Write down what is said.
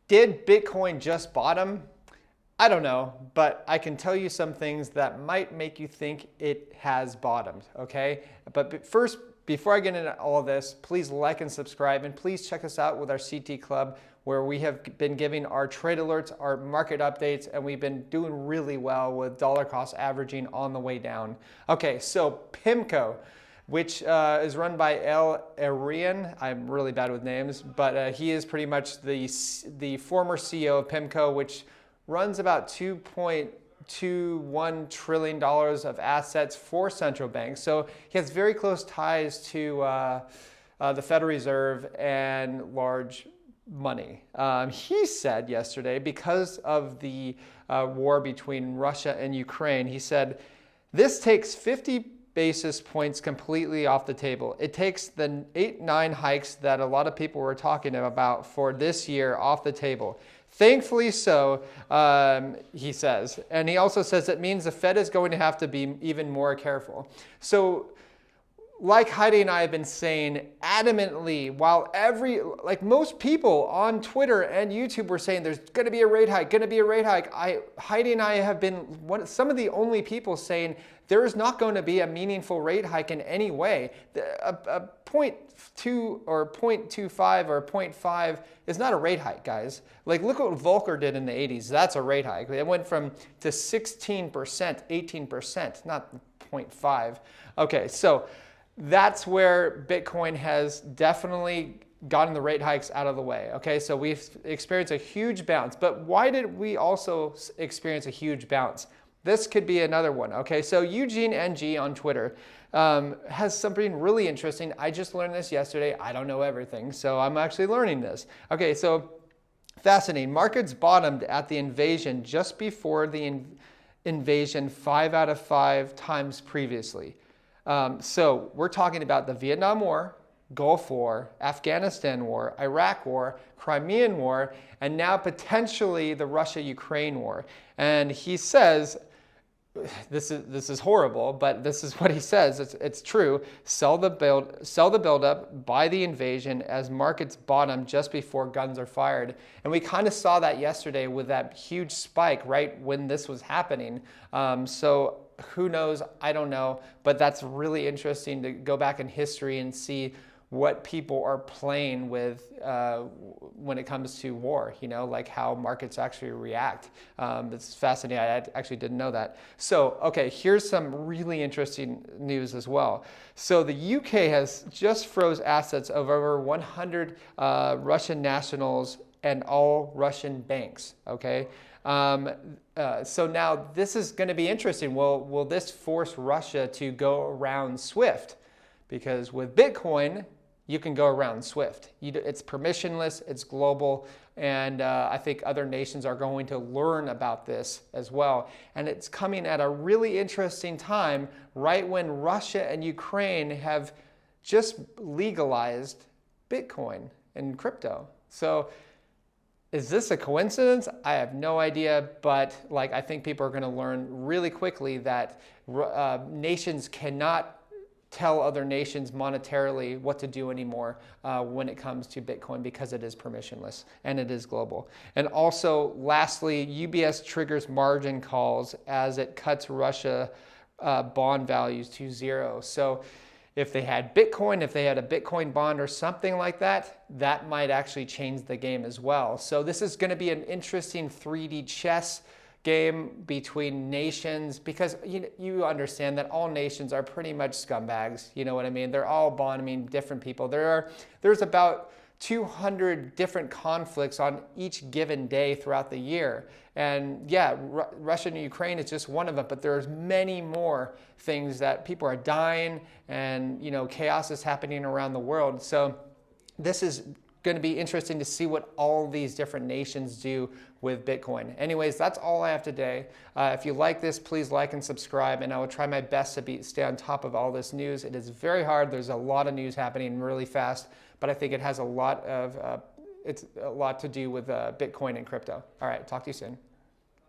Did Bitcoin just bottom? I don't know, but I can tell you some things that might make you think it has bottomed, okay? But first, before I get into all of this, please like and subscribe, and please check us out with our CT Club, where we have been giving our trade alerts, our market updates, and we've been doing really well with dollar cost averaging on the way down. Okay, so PIMCO, which is run by El Arian. I'm really bad with names, but he is pretty much the former CEO of PIMCO, which runs about $2.21 trillion of assets for central banks. So he has very close ties to the Federal Reserve and large money. He said yesterday, because of the war between Russia and Ukraine, he said, this takes 50 basis points completely off the table. It takes the 8-9 hikes that a lot of people were talking about for this year off the table. Thankfully so, he says. And he also says it means the Fed is going to have to be even more careful. So like Heidi and I have been saying adamantly, while most people on Twitter and YouTube were saying there's going to be a rate hike, Heidi and I have been some of the only people saying there is not going to be a meaningful rate hike in any way. A 0.2 or 0.25 or 0.5 is not a rate hike, guys. Like, look what Volcker did in the 80s. That's a rate hike. It went to 16%, 18%, not 0.5. Okay, so that's where Bitcoin has definitely gotten the rate hikes out of the way. Okay, so we've experienced a huge bounce. But why did we also experience a huge bounce? This could be another one. Okay, so Eugene NG on Twitter has something really interesting. I just learned this yesterday. I don't know everything, so I'm actually learning this. Okay, so fascinating. Markets bottomed at the invasion just before the invasion 5 out of 5 times previously. So we're talking about the Vietnam War, Gulf War, Afghanistan War, Iraq War, Crimean War, and now potentially the Russia-Ukraine War. And he says, this is horrible, but this is what he says. It's true. Sell the buildup, buy the invasion as markets bottom just before guns are fired. And we kind of saw that yesterday with that huge spike right when this was happening. So who knows? I don't know. But that's really interesting to go back in history and see what people are playing with when it comes to war, like how markets actually react. It's fascinating. I actually didn't know that. So, okay, here's some really interesting news as well. So the UK has just froze assets of over 100 Russian nationals and all Russian banks, okay? So now this is going to be interesting. Will this force Russia to go around SWIFT? Because with Bitcoin, you can go around SWIFT. It's permissionless, it's global, and I think other nations are going to learn about this as well. And it's coming at a really interesting time, right when Russia and Ukraine have just legalized Bitcoin and crypto. So is this a coincidence? I have no idea, but I think people are going to learn really quickly that nations cannot tell other nations monetarily what to do anymore when it comes to Bitcoin, because it is permissionless and it is global. And also, lastly, UBS triggers margin calls as it cuts Russia bond values to zero. So if they had Bitcoin, if they had a Bitcoin bond or something like that, that might actually change the game as well. So this is going to be an interesting 3D chess game between nations, because you understand that all nations are pretty much scumbags. You know what I mean? They're all bonding different people. There's about 200 different conflicts on each given day throughout the year. And yeah, Russia and Ukraine is just one of them, but there's many more things that people are dying, and chaos is happening around the world. So this is going to be interesting to see what all these different nations do with Bitcoin. Anyways, that's all I have today. If you like this, please like and subscribe, and I will try my best to stay on top of all this news. It is very hard. There's a lot of news happening really fast, but I think it has a lot to do with Bitcoin and crypto. All right, talk to you soon.